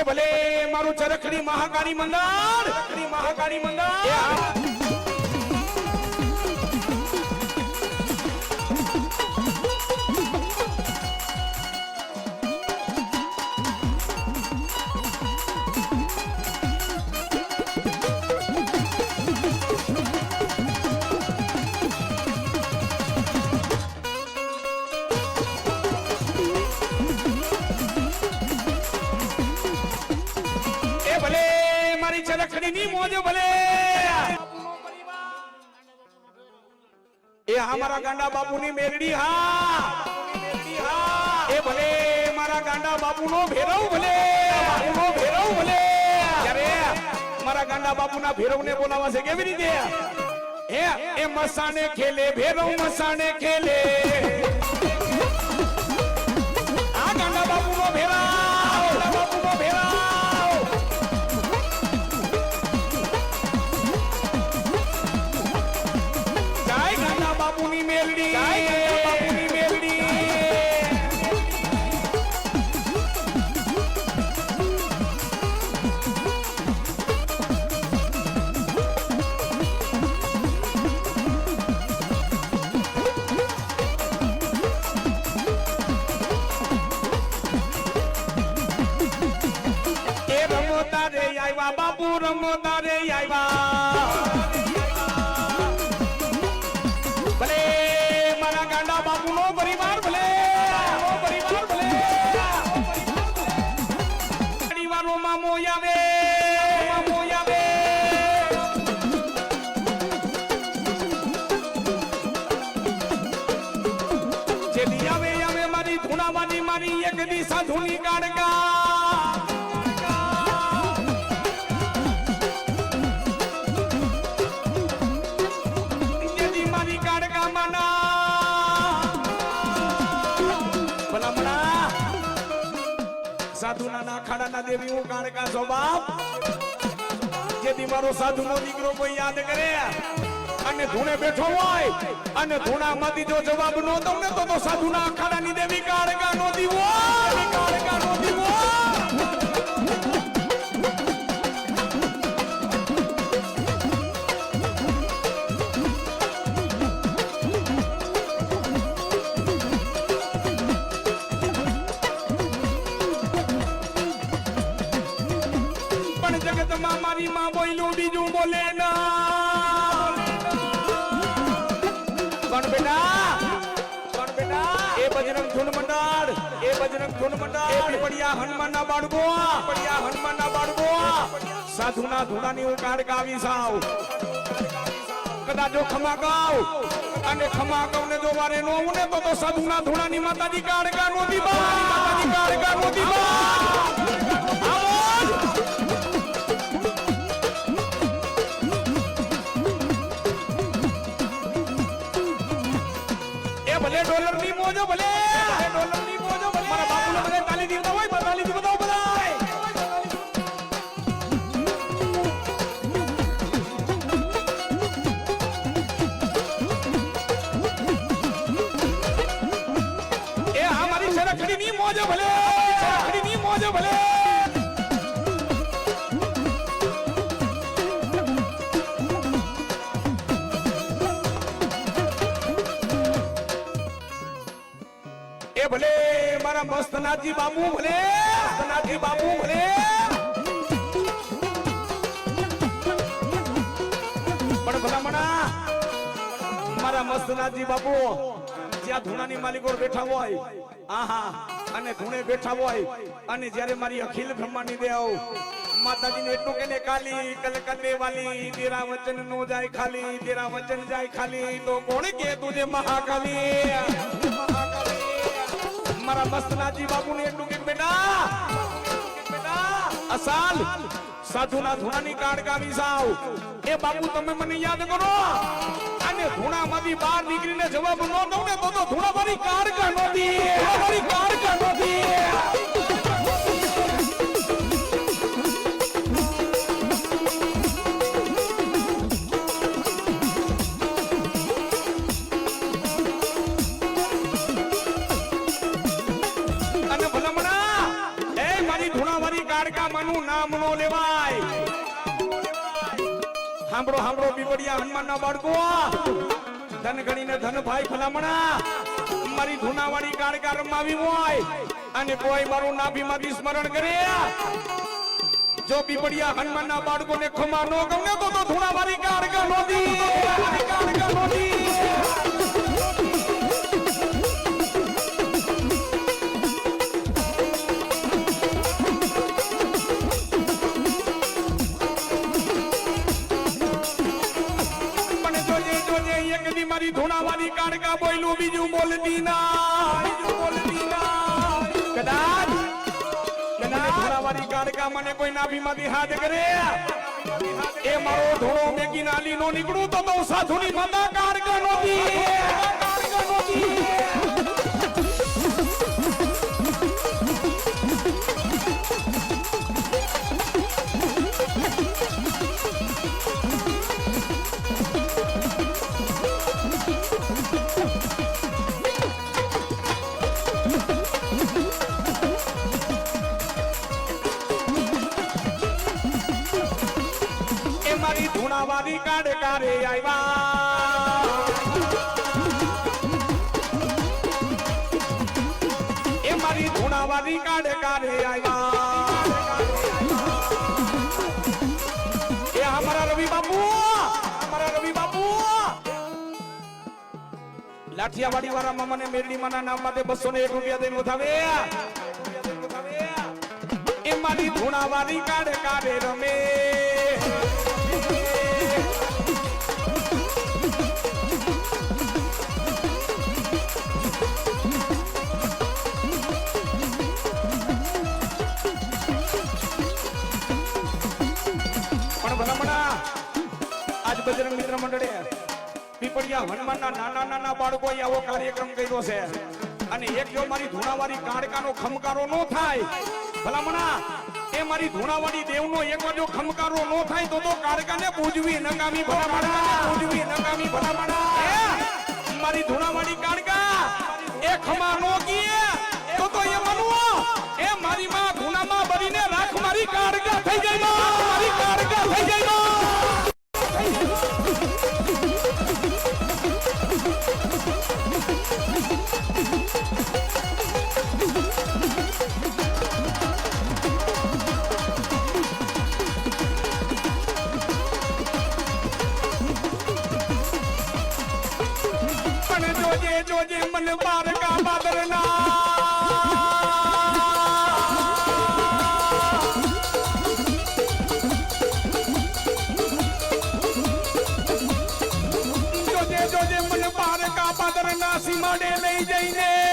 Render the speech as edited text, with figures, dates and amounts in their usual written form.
એ ભલે મારું ચરખડી મહાકાળી મંડળ ચરખડી ની મોજ ભલે એ હમારા ગાંડા બાપુ ની મેરડી હા એ ભલે મારા ગાંડા બાપુ નો ભેરવ ભલે અરે મારા ગાંડા બાપુ ના ભેરવ ને બોલાવા છે કેવી રીતે એ મસાને ખેલે ભેરવ મસાને ખેલે આ ગાંડા બાપુ નો ભેરવ બાપુની મેલડી એ રમોતા રે આવ્યા બાપુ રમોતા રે આવ્યા ભલે મારા ગાંડા બાપુ નો પરિવાર ભલે પરિવારનો મામો આવે જેદી આવે મારી ધૂણાવાની મારી એક દી સાધુની કાડકા સાધુના ના ખાડાના દેવી હું કાણકા છો બાપ જેથી મારો સાધુ નો દીકરો કોઈ યાદ કરે અને ધૂણે બેઠો હોય અને ધૂણા માંથી જો જવાબ નો દઉં ને તો સાધુના ખાડાની દેવી કાણકા નો દીવો જગતમાં મારી માં બોલ્યું બીજું બોલે ના કોણ બેટા એ બજરંગ ધૂન મંડળ એ પીપળિયા હનુમાનના બાળકો સાધુના ધૂણાની હું કાઢકા આવી સાવ કદાચ જો ખમા ગાવ અને ખમા ગાવ ને જો વારે નો હું ને તો સાધુના ધૂણાની માતાજી કાઢકા નો દીબા ભલે ડોલર ની મોજો ભલે મારા બાપુ ને બધા તાલી દીધા હોય તાલી દી બતાવો બધા એ હા મારી ચરખડી ની મોજો ભલે એ ભલે મારા મસ્તનાથજી બાપુ ભલે પણ ભલામણા મારા મસ્તનાથજી બાપુ જ્યાં ધૂણાની માલિકો બેઠા હોય આહા અને ધૂણે બેઠા હોય અને જ્યારે મારી અખિલ બ્રહ્માંડની દેવ માતાજીને એટલું કે ને કાલી કલકત્તે વાલી તેરા વચન નો જાય ખાલી તેરા વચન જાય ખાલી તો કોણ કે તુજે મહાકાલી મારા મસ્તનાથજી બાપુ ને એટલું કે બેટા અસાલ સાધુના ધૂણાની કાળકાવી સાવ એ બાપુ તમે મને યાદ કરો અને ધૂણામાંથી બહાર નીકળીને જવાબ ન દઉં ને તો ધૂણા મારી કાળકા નોતી નારીનું નામ નો લેવાય. સાંભળો સાંભળો પીપળિયા હનુમાનના બાળકો, ધન ગણીને ધન ભાઈ ભલામણા, મારી ધૂનાવાળી કાળકા રમાવી હોય અને કોઈ મારું નાભીમાંથી સ્મરણ કરે, જો પીપળિયા હનુમાનના બાળકોને ખમા નો ગમે તો ધૂનાવાળી કાળકા નોંધી કાળકા નોંધી. મારી ધૂણાવાળી કાળકા બોલ્યું બીજું બોલતી ના, કદાચ ધૂણાવાળી કાળકા મને કોઈ નાભીમાંથી હાથ કરે, એ મારો ધોળો મેગી નાલી નો નીકળું તો સાધુની માતા કાળકા નોતી. ધૂણાવાળી કાળકા રે આવ્યા, એ મારી ધૂણાવાળી કાળકા રે આવ્યા, એ અમારા રવિ બાપુ, અમારા રવિ બાપુ લાઠિયાવાડી વાળા મામાને મેરડી માના નામ માટે 201 રૂપિયા દઈને વધાવે, એ મારી ધૂણાવાળી કાળકા રે રમે. આજ બજરંગ મિત્ર મંડળે પીપળિયા હનુમાનના નાના નાના બાળકોએ આવો કાર્યક્રમ કર્યો છે, અને એક જો મારી ધૂણાવાળી કાળકાનો ખમકારો ન થાય ભલામણા, એ મારી ધૂણાવાળી દેવનો એક જો ખમકારો ન થાય તો કાળકાને પૂજવી નકામી ભલામણા, પૂજવી નકામી ભલામણા. મારી ધૂણાવાળી કાળકા એ ખમા નો કીએ તો એ મનવો, એ મારી માં ધૂણામાં ભરીને રાખ મારી કાળકા થઈ જાય, મારી કાળકા થઈ જાય. જોજે મન બારકા બાદરના, જોજે મન બારકા બાદરના સીમાડે લઈ જઈને